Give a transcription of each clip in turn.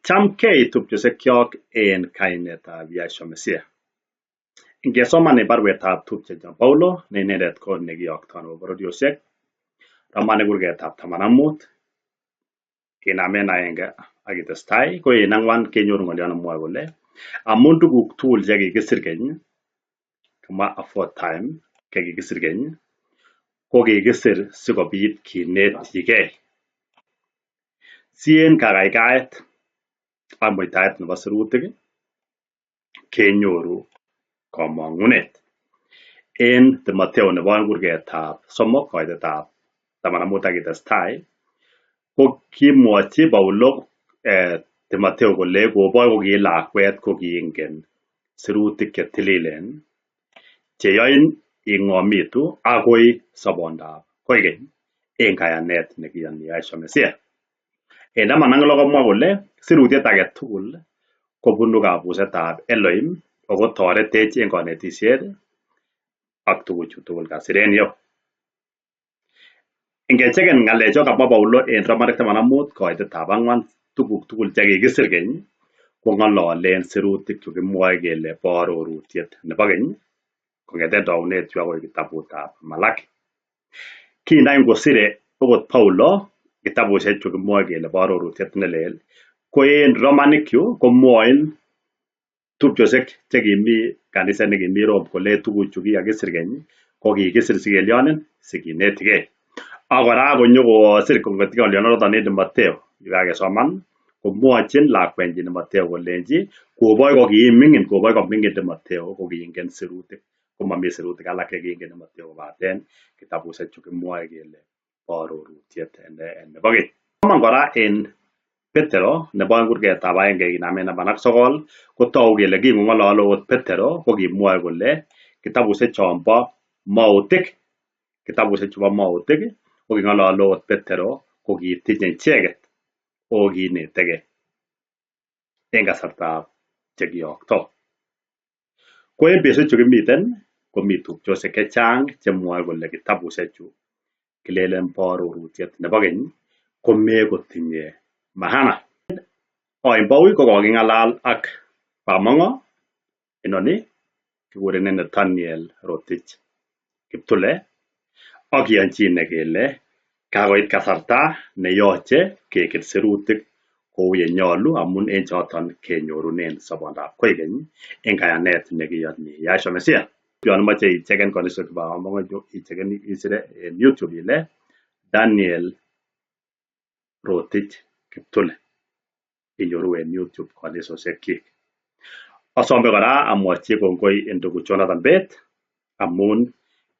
Chamgei tupchosyek en kainetab Yahshua Messiah. Ingesoman barwetab tupchenyo Paulo ne inendet ko nekiyokto nebo bororiosyek Romanik kurgetab 15 kinamen 1 ak kitestai ko en 4 kenyoru ng'olyo nemwoe kole amun tuguk tugul chekikisir keny kama aforetime kikisir keny ko kikisir sikobit kinetyigei si en kakaikaet ak muitaet nebo sirutik kenyoru komong'unet en Timotheo nebo kurgetab 3 koitetab 15 ak kitestai ko kimwochi Paulo Timotheo kole kobor ko ki lakwet ko kiingen sirutik chetililen cheyoin ing'omitu akoi sobondab koikeny en kayanet nekiyoni Yahshua Messiah. En 16 komwa kole sirutiet age tugul kobunu kabusetab Elohim ako toretech en konetisiet ak tuguchu tugul kasir en yo. Ingecheken ng'alecho kabo Paulo en Romanik 15 koitetab 4 tuguk tugul chekikisir keny kong'ololen sirutik chukimwoe kele bo arorutiet nebo keny kong'eten taunet yu akoi kitabutab Malaki. Kinai ngosire okot Paulo kitabusiek chukimwoe kele bo arorutiet nelel ko en Romanik yu komwoin tupchosyek chekimi kaniset nekimi Rome kole tuguchu kikakisir keny ko kikisir sikelyonin sikinetigei. Ak kora konyokosir ng'olyonoton en Timotheo yekakesoman komwochin lakwenyin Timotheo kolenji koboi ko kiming'in Timotheo ko kiingen sirutik komomii sirutik alak chekiingen Timotheo kobaten kitabusiek chu kimwoe kele bo arorutiet nebo keny. Soman kora en Petero nebo kurgetab 1 kinamen 9 kotogu kele kingong'olole okot Petero ko kimwoe kole kitabusiek chombo mautik ko king'olole okot Petero ko kitinye icheket o kinetegei en kasartab chekiyokto. Ko en betusiek chu kimiten komi tupchosyek chechang chemwoe kole kitabusiek chu kilelen bo arorutiet nebo keny komekotinye maana. Oin ko koking'alal ak Bamong'o inoni kikuren Nathaniel Rotich Kiptule ak kiyonjine kele kakoit kasarta neyoche keker sirutik kou yenyolu amun en choton kenyorunen sobondab koikeny en kayanet nekiyoni Yahshua Messiah. Yon imoche icheken kanisa nebo Bamong'o icheken isire en YouTube ile Daniel Rotich Kiptule inyoru en YouTube kanisosiekyik. Asome kora amwochi kongoi en tuguk Jonathan Bet amun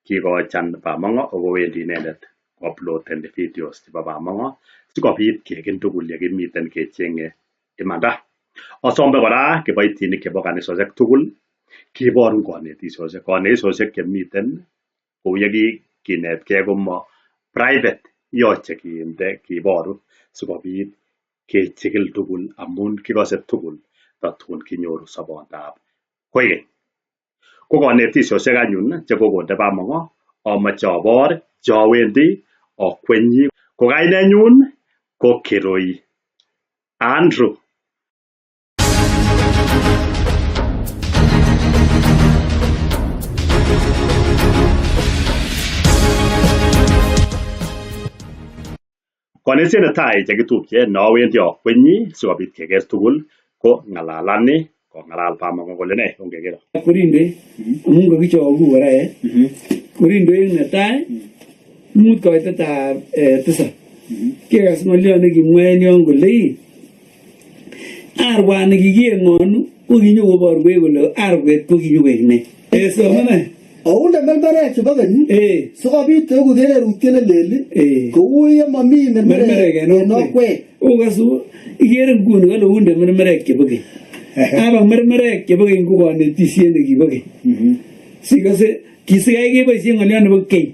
kikochan Bamong'o akowendi inendet uploadeni videos chebo Bamong'o sikobit keken tugul yekimiten kecheng'e imanda. Asome kora kiboitinik chebo kanisosiek tugul kiborun konetisiosiek chemiten kou yekikinetgei komo private yoche kiborun sikobit kechikil tugul amun kikose tugul tatun kinyoru sobondab koikeny. Ko konetisiosiek anyun chekokonde Bamong'o amoche abor chowendi akwenyi ko kainenyun ko Kirui Andrew. Konetisiet netai chekitupche nowendi akwenyi sikobit keker tugul ko ng'alalani kong'alal Bamong'o kole ne ongeker. Korinde amun kakichogu kora korinde netai 5 koitetab 9 kekas ng'olyo nekimwaen yon kole arwani kikiyeng'onu ko kinyokoborwech kole arwet ko kinyokoek ne somane Aunde mermerek chebo keny sikobit koeku kererutiet nelel kou yemomi mermerek en okwek. Okasu ikere nguni kole unde mermerek chebo keny. Aba mermerek chebo keny ko konetisiet nekibo keny. Sikose kisikai keboisien ng'olyo nebo keny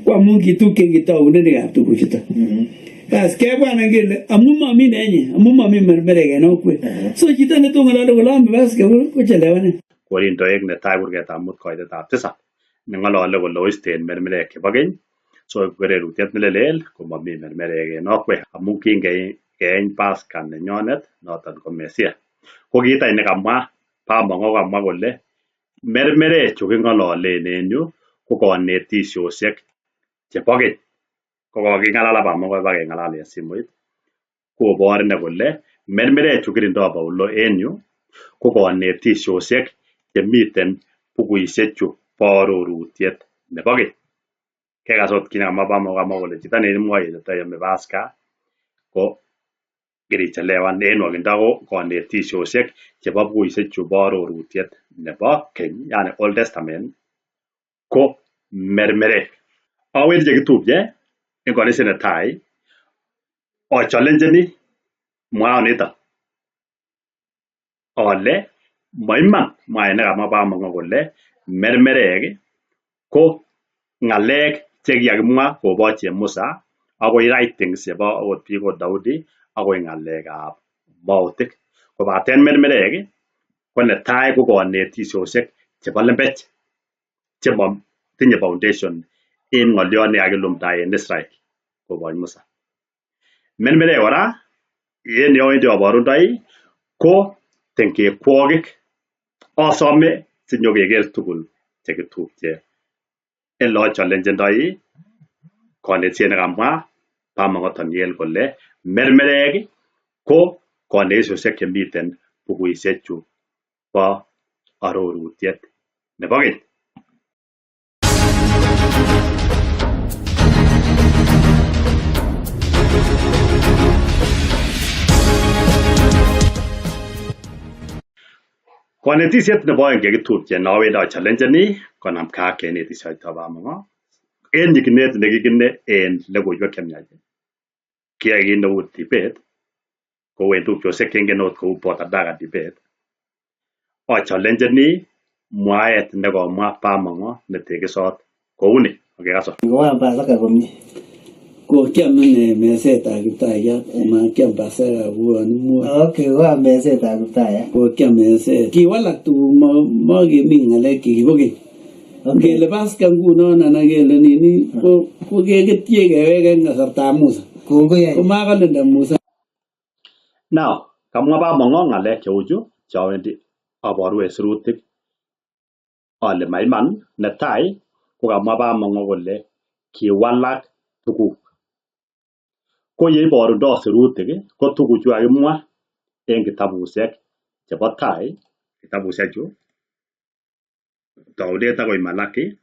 ko amun kitukyen kitaunenikab tuguchuton. Kas kebwana kele amun momi nenye amun momi mermerek en okwek. So chito netong'olole kole ame basketball ko chelewanen. Korintoek netai kurgetab 5 koitetab 9 neng'olole kole oisten mermerek chebo keny so kererutiet nelelel komomi mermerek en okwek amun keeny Pasaka nenyonet noton ko Mesia. Ko kiit any nekamwa Bamongo kamwa kole mermerek chu king'ololen en yu ko konetisiosiek chebo keny. Ko koking'alal Bamongo bakeng'alal en simoit kobor ine kole mermerek chu kirindoo Paulo en yu ko konetisiosiek chemiten bukuisiek chu bo arorutiet nebo keny. Kekas ot kit nekamwa Bamongo kamwa kole chito neimwoe ile toyome Pasaka ko kirichelewan en nwokindo ko konetisiosiek chebo bukuisiek chu bo arorutiet nebo keny, yani Old Testament ko mermerek. Awendi chekitupche en kanisa netai achalenjeni mwaoniton ale maiman mwaet nekamwa Bamongo kole mermerek ko ng'alek chekikakimwa koboch Musa akoi writings chebo okot biik ot Daudi akoi ng'alekab mautik, kobaten mermerek ko netai ko konetisiosiek chebo lembech chemotinye foundation en ng'oliot nekakilumda en Israel koboch Musa. Mermerek kora en yewendi aborundoi ko tengekwokik, asome sinyokeker tugul chekitupche en leachalenjendoi konetisiet nekamwa Bamongo Daniel kole mermerek ko konetisiosiek chemiten bukuisiek chu bo arorutiet nebo keny. Konetisiet nebo oeng chekitupche nowendi achalenjeni konamgei ak kenetisioto Bamongo en nyikinet nekikine en logoiwek chemiach kiyai kit neu debate kou en tupchosiek cheingen ot kou Bodadaga debate, achalenjeni mwaet nekomwa Bamongo netekisot kouni. Okekas Pasaka komie. Kokiam ine mesetab Kiptayat makiam Pasaka kouon imwoe. Okay, koam mesetab Kiptayat. Kokiam meset. Kiwalak tuguk makemi ng'alek chekibo keny. Ngele Pasaka ngunon anan kele nini ko keketyi kewek en kasartab Musa. Kongoi. Komakalenda Musa. Now, kamwa Bamongo ng'alek cheu chu chawendi aboru en sirutik ale maiman. Netai ko kamwa Bamongo kole kiwalak tuguk. Ko yeiborundo sirutik ko tuguchu kakimwa en kitabusiek chebo tai, kitabusiek chu Tauret akoi Malaki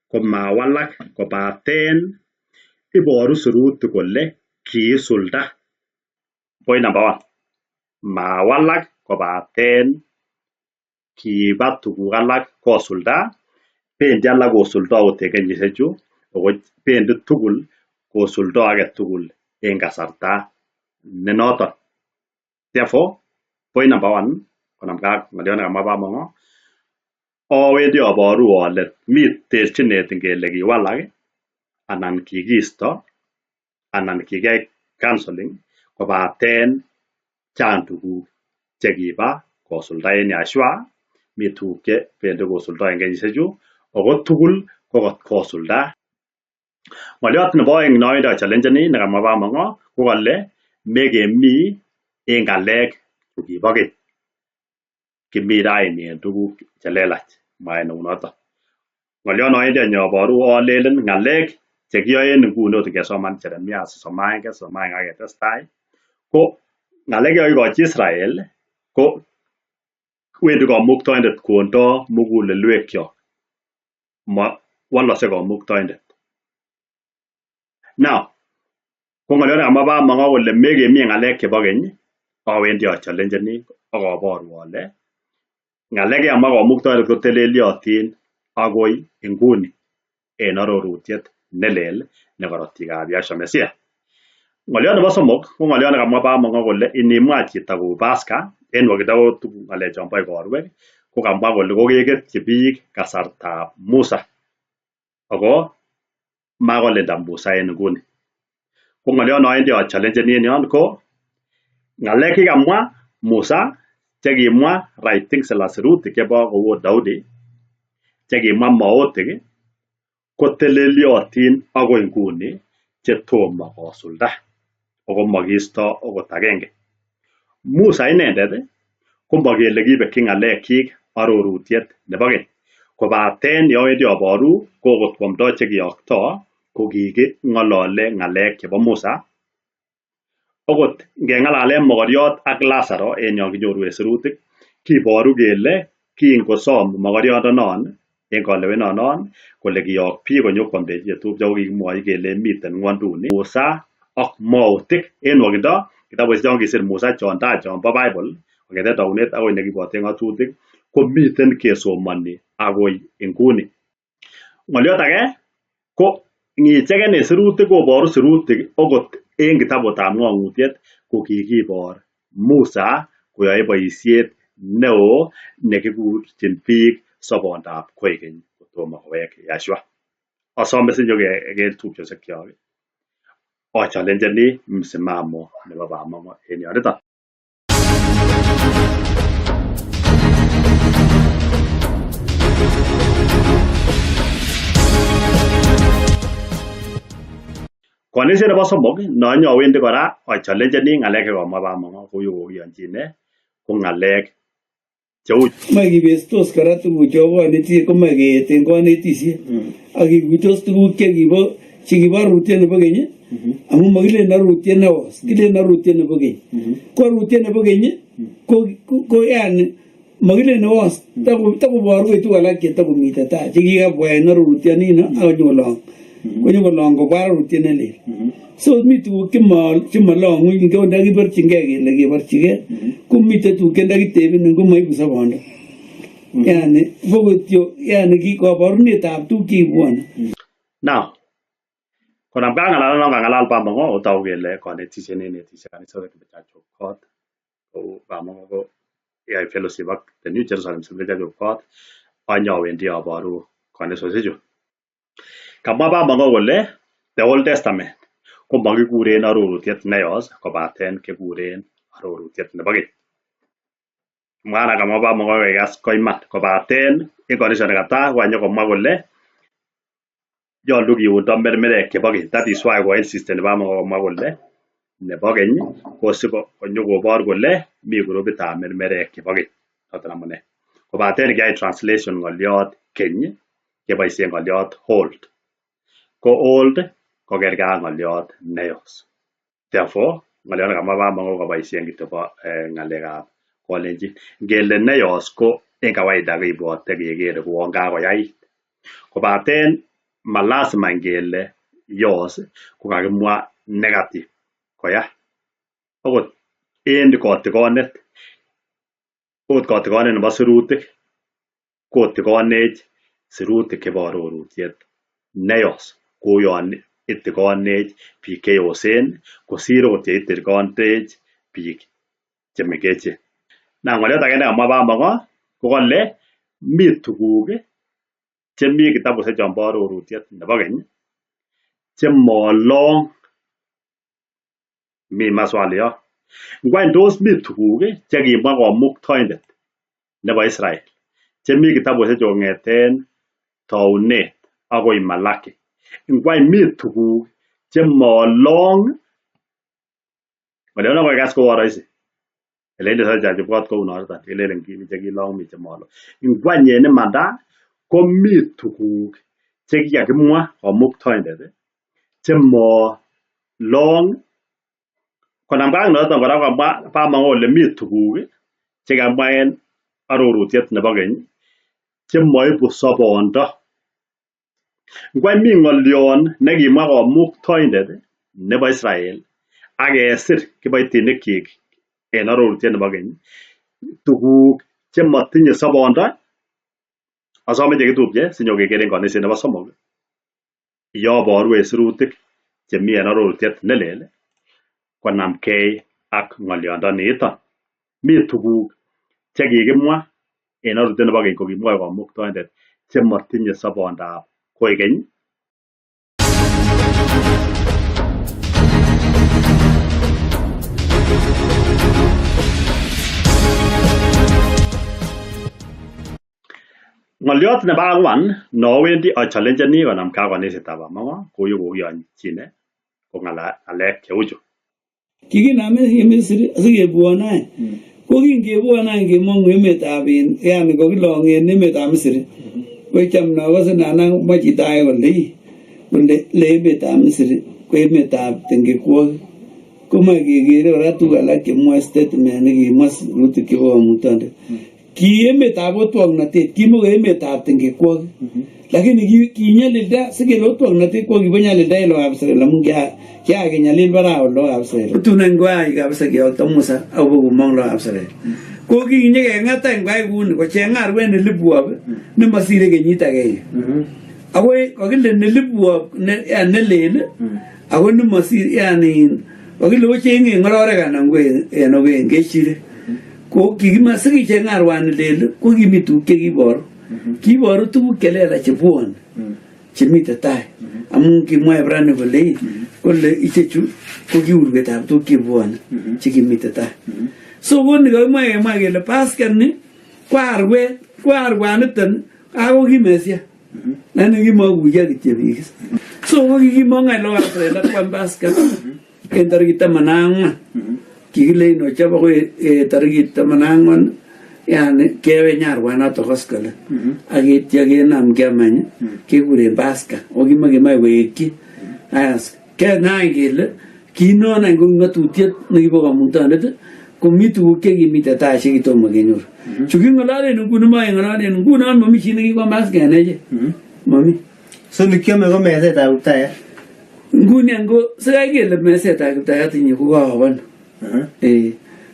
ko mawalak kobaten iboru sirutik kole kiisulda. Point number 1, mawalak kobaten kiba tuguk alak kosulda. Bendi alak kosuldo ot en kenyisiek chu ako bendi tugul kosuldo age tugul en kasarta ne noton. Therefore, point number 1 konamgei ak ng'oliot nekamwa Bamongo, awendi aboru ale mi terchinet ngele kiwalak anan kikiisto anan kikiyai cancelling kobaten chang tuguk chekiba kosulda en Yashua, mi tuguk chebendi kosuldo en kenyisiek chu ako tugul ko kosulda. Ng'oliot nebo oeng nowendi achalenjeni nekamwa Bamongo ko kole mekemi en ng'alek chukibo keny, kimi raini en tuguk chelelach, mwae neunoton. Ng'oliot nowendi aboru alelen ng'alek chekiyoe en nguni ot ngesoman Jeremia 31 aketestai ko ng'alek chekakikochi Israel ko wendi kamuktoindet kondo mugulelwekyok, walokse kamuktoindet. Now, ko ng'oliot nekamwa Bamongo kole mekemi ng'alek chebo keny, awendi achalenjeni akaboru ale ng'alek chekamwa kamuktoindet koteleliotin akoi nguni en arorutiet nelel ne korotikab Yahshua Mesia. Ng'oliot nebo somok ko ng'oliot nekamwa Bamongo kole inimwa chito kou Pasaka en nwokindo ko tuguk ng'alek chombo igorwek ko kamwa kole kokeketyi biik kasartab Musa ako makolenda Musa en nguni. Ko ng'oliot nowendi achalenjeni en yon ko ng'alek chekamwa Musa chekimwa writings anan sirutik chebo kou Daudi chekimwa maotik ko teleliotin akoi nguni chetomo kosulda. ako makiisto okot agenge. Musa inendet ko makele kibekyi ng'alekyik arorutiet nebo keny, kobaten yowendi aboru ko okot kwomdo chekiyoktoi ko kiking'olole ng'alek chebo Musa. Okot ngeng'alalen mogoriot ak Lazaro en yon kinyoru en sirutik kiboru kele kingosom mogoriondonon en kalewenonon kole kiyok biik konyokwomdechi chetupcho ko kikimwochi kele miten ng'wonduni Musa ak mautik en nwokindo. Kitabusiek chon kisir Musa chon tai chonbo Bible kong'eten taunet akoi nekiboten ng'atutik komiten kesomoni akoi inguni. Ng'oliot age ko ngicheken en sirutik koboru sirutik okot en kitabutab ng'ong'utiet ko kikibor Musa koyoe boisiet neo nekikurchin biik sobondab koikeny kotomo kowek Yahshua. Asome sinyokeker tupchosiek kyok achalenjeni msimamo nebo Bamongo en yoniton. Konisiet nebo somok nonyowendi kora achalenjeni ng'alek chekomwa Bamongo kou kokiyonchine ko ng'alek cheu moe kibestos kora tugucho konetishet komoe keet en konetisiet ak kikuitos tuguk chekibo arutiet nebo keny amun mokilen arutiet neos, kilen arutiet nebo keny. Ko arutiet nebo keny ko yani mokilen neos, takoborwech tuguk alak chetakomiten tai chekikabwa en arutianino akonyokolong kobwa arutiet nelel. So mi tuguk chemolong'u ndakiborchingei kele keborchigei komiten tuguk chendakitebenen komoibu sobondo. Yani bokotyo yani kaborunetab tuguk chekibwone. Now konamgei ak ng'alalet kang'alal Bamongo otogu kele konetisiet neinetisie kanisosiek chebo Church of God kou Bamongo ko yoe fellowship ak the New Jerusalem Church of God anyowendi aboru kanisosiechu. Kamwa Bamongo kole the Old Testament ko makikuren arorutiet neyos kobaten kikuren arorutiet nebo keny. Mwana kamwa Bamongo kekas koiman kobaten en kanisa nekata kokanyokomwa kole nyolu kiundo mermerek chebo keny. That is why koinsisten Bamongo komwa kole nebo keny kosiko konyokobor kole mi grupitab mermerek chebo keny. Noton amune. Kobaten kiyai translation ng'oliot keny keboisien ng'oliot old. Ko old ko kergei ak ng'oliot neyos. Therefore ng'oliot nekamwa Bamongo koboisien kityo ng'alekab kolenjin. Ngele neyos ko en kawaida kibwote kekere kouon kakoyait. Kobaten malasima ngele yos ko kakimwa negative koya. Okot en kotikonet nebo sirutik kotikonech sirutik chebo arorutiet neyos kou yon itikonech biik cheyosen kosir okot yeitikonech biik chemengechen. Ng'oliot age nekamwa Bamongo ko kole mi tuguk chemi kitabusiek chombo arorutiet nebo keny chemolong. Mi maswali yo. Ngwany tos mi tuguk chekimwa komuktoindet nebo Israel chemi kitabusiek kong'eten taunet akoi Malaki. Ngwany mi tuguk chemolong. Ng'oliono koikas kou rahisi. Eleinde chachibwat kou noton kelelen kimi chekilong mi chemolong. Ngwany en imanda komi tuguk chekikakimwa komuktoindet chemolong. Konamgei ak noton kora komwa Bamongo kole mi tuguk chekamwa en arorutiet nebo keny chemoibu sobondo. Ngwany mi ng'olion nekimwa komuktoindet nebo Israel ak kesir kiboitinikyik en arorutiet nebo keny tuguk chemotinye sobondo. Asome chekitupche sinyokekere en kanisiet nebo somok yoboru en sirutik chemi en arorutiet nelel konamgei ak ng'oliondoniton. Mi tuguk chekikimwa en arorutiet nebo keny kokimwoe komuktoindet chemotinye sobondab koikeny. Ng'oliot nebo ang'wan nowendi achalenjeni konamgei ak kanisietab Bamongo kou kokiyonchine ko ng'alek cheuchu. kikiname Misri asikebwone ko kingebwone ngemongu emetab yani kokilong en emetab Misri ko chamna kose nana machito age kole le emetab Misri ko emetab tengekwok komoe kekere kora tuguk alak chemwoe statement nekimwa rutik chebo Kamuktaindet ki emetab otwognatet kimoko emetab tengekwok lakini kinyalilda sikele otwognatet ko kibo nyalilda en lokab Israel amun kiakenyalil barak lokab Israel tunen koyai kabisa kiyokto Musa akobo komong lokab Israel ko kinyekeng'ata ngwai kuni kocheng arwet nelibwob nemasire kenyit agenge ako kokile nelibwob nelel ako nemasire yani kokile kochenge ng'ororek anan ko en ogen kechire ko kikimasiki arwani lel ko kimi tuguk kiboru tuguk chelelach chebwone chemite tai amun kimwa Ibrani kole ichechu ko kiurwetab tuguk chebwone chekimite tai so koni kakimwa kele Pasaka ni ko arwaniton ako kimesia nani kimakuya kityo biik so ko kikimong lokab Israel akwam Pasaka en tarikit 14 kikilein ochop akoi tarikit 14 yani kewe nyarwanato koskole akityo kenam kiamany kekuren Pasaka okimakimoe koekyi as kenai kele kinon any ko ng'atutiet nekibo Kamuktaindet komi tuguk chekimite tai chekitomo kenyor chu king'ololen nguni makeng'ololen ngunon momi chi nekikwam Pasaka en echek momi so nikiame ko mesetab Kiptayat nguni ango sikai kele mesetab Kiptayat inye ko kakobon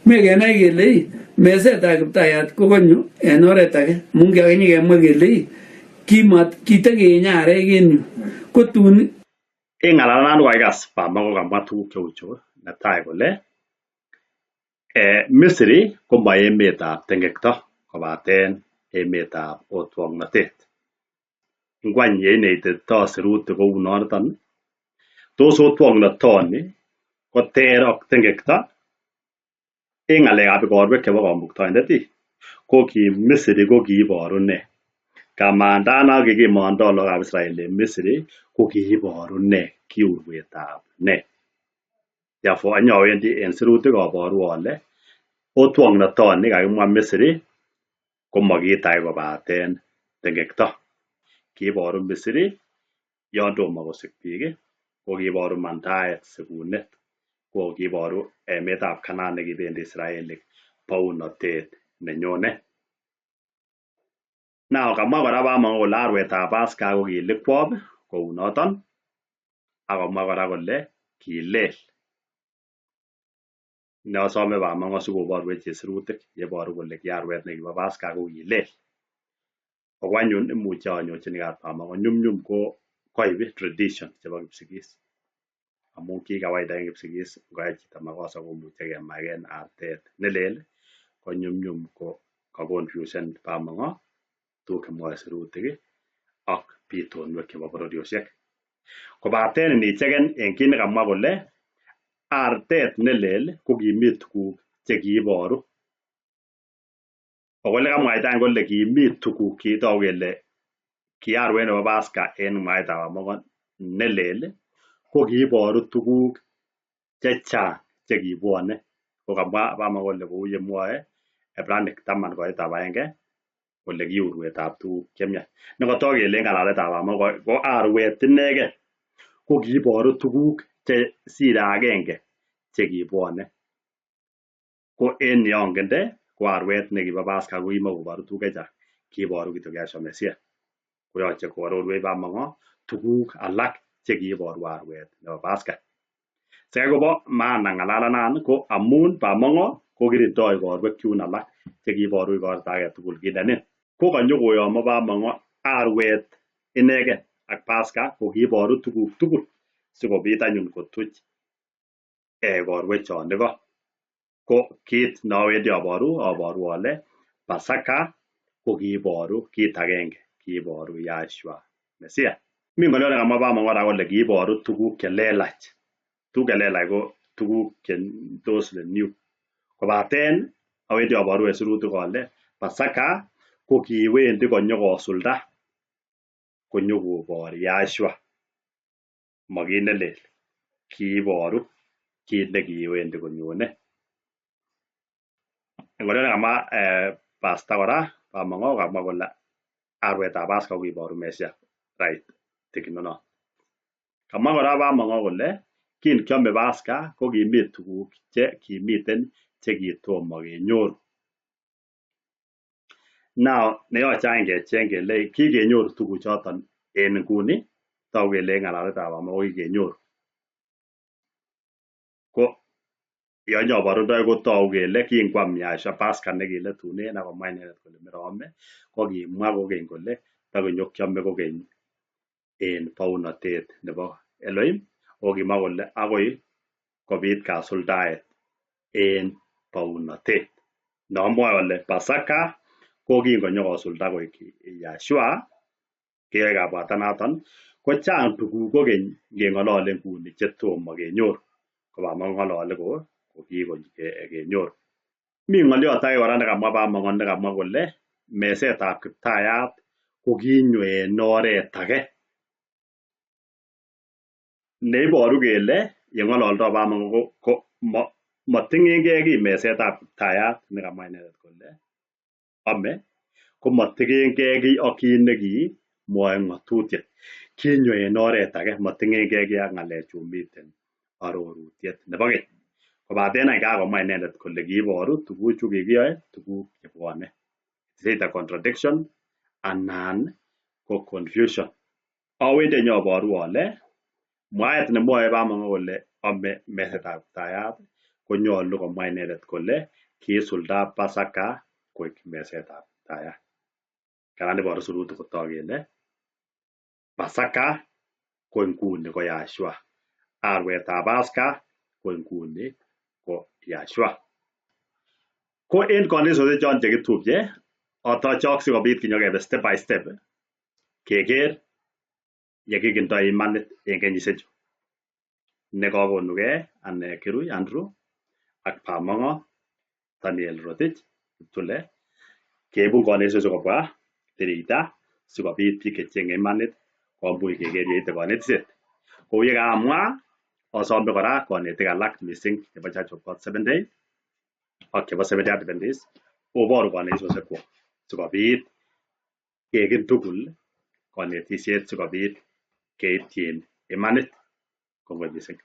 mekenai kele mesetab Kiptayat ko konyo en oret age mungi akenye kemwa kele kitekenye arek en yu ko tun en ng'alalan koikas Bama kokamwa tuguk cheu chu netai kole Misri ko ma emetab tengekto kobaten emetab otwognatet ngwany yeineitito sirutik kou noton tos otwognatoni ko ter ak tengekto en ng'alekab igorwek chebo Kamuktaindet ko ki Misri ko kiiboru ne kamandana kikimondo lokab Israel en Misri ko kiiboru ne kiurwetab ne therefore anyawendi en sirutik aboru ole otwognatoni kakimwa Misri ko makit age kobaten tengekto kiiboru Misri yon tomo kosik biik ko kiiboru mandaet sikunet ko kiiboru emetab Kanaan nekibendi Israelik bounatet nenyone now kamwa kora Bama kole arwetab Pasaka ko kilikwob kou noton akomwa kora kole kilel neosome Bama sikoborwech sirutik yeboru kole ki arwet nekibo Pasaka ko kilel ako anyun imuche anyorchinigat Bama ko nyumnyum ko koib tradition chebo Kipsigis amun ki kawaida en Kipsigis ngoyai chito makosa komuche kemaken artet nelel ko nyumnyum ko confusion Bama tuguk chemwoe sirutik ak bitonwek chebo bororiosiek kobaten inicheken en kit nekamwa kole artet nelel ko kimi tuguk chekiiboru ako lekamwaita kole kimi tuguk kitogu kele ki arwet nebo Pasaka en mwaetab Bama nelel ko kiiboru tuguk chechang chekibwone ko kamwa Bama kole kou yemwoe Ebranik 10:1 kole ki urwetab tuguk chemiach nekotok kele en ng'alaletab Bama ko arwet inegen ko kiiboru tuguk chesire agenge chekibwone ko en yongende ko arwet nekibo Pasaka ko kimakoboru tuguk chechang kiiboru kityo Kesomesia koyoche koarorwech Bama tuguk alak chekiiboru arwet nebo Pasaka sikai kobo maana ng'alalanan ko amun Bama ko kirindoi igorwek chun alak chekiiboru igorta agetugul kinenin ko kanyokoyomo Bama arwet inegen ak Pasaka ko kiiboru tuguk tugul sikobit anyun kotuch igorwek chon igo ko kit nawendi aboru ole Pasaka ko kiiboru kit agenge kiiboru Yahshua Mesia mi ng'olyot nekamwa Bama kora kole kiiboru tuguk chelelach ko tuguk tos the new kobaten awendi aboru en sirutik ole Pasaka ko kiwendi konyokosulda konyokobor Yahshua makit nelel kiiboru kit nekiwendi konyone. Ngolyo kama pasta kora Bamongo kamwa kole arwetab Paska kokiboru Mesia right tikinono. Kamwa kora Bamongo kole kin kiame Paska ko kimi tuguk che kimiten che kitomo kenyoru. Now neyoche any kecheng kele kikenyoru tuguchoton en nguni togu kele ng'alaletab Bamongo kikenyoru. Ko yonyoborundoi kotogu kele kinkwam Yahshua Paska nekiletunen akomwa inendet kole mirome ko kimwa kokeny kole takonyokiame kokeny en bounatet nebo Elohim ako kimwa kole akoi kobit kasuldaet en bounatet. Nomwoe kole Pasaka ko kingonyokosulda koik Yahshua keyoe kabwatanaton ko chang tuguk kokeny ngeng'olole nguni chetomo kenyoru ko Bamongo ng'olole ko kikenyoru. Mi ng'olyot age kora nekamwa Bamongo nekamwa kole mesetab Kiptayat ko kinyo en oret age neiboru kele yeng'ololdo Bamongo ko moting'engei kiy mesetab Kiptayat nekamwa inendet kole ame ko moting'engei kiy ak kit nekimwoe ng'atutiet. Kinyo en oret age moting'engei kiy ak ng'alechu miten arorutiet nebo keny. Kobaten any kakomwa inendet kole kiiboru tuguchu kikiyoe tuguk chebwone. Is it a contradiction anan ko confusion? Awendi nyoboru ale mwaet nemwoe Bamongo kole ame mesetab Kiptayat konyolu komwa inendet kole kiisulda Pasaka koik mesetab Kiptayat. Karan iboru sirutik kotok kele Pasaka ko nguni ko Yahshua. Arwetab Paska ko nguni ko Yahshua. Ko en kanisa chon chekitupche atochok sikobit kinyokebe step by step keker yekikindoi imanit en kenyisiechu nekakonugei ane Kirui Andrew ak Bamongo Daniel Rotich Kiptule keibun kanisa kobwa tirita sikobit biik checheng'e imanit komuch keker yeite kanetiset. Kou yekamwa asome kora kanetik alak mising chebo Church of God 7 Day ak chebo Seventh-day Adventist oboru kanetisosiekwok sikobit kekin tugul kanetisiet sikobit keityin imanit. Kongoi mising.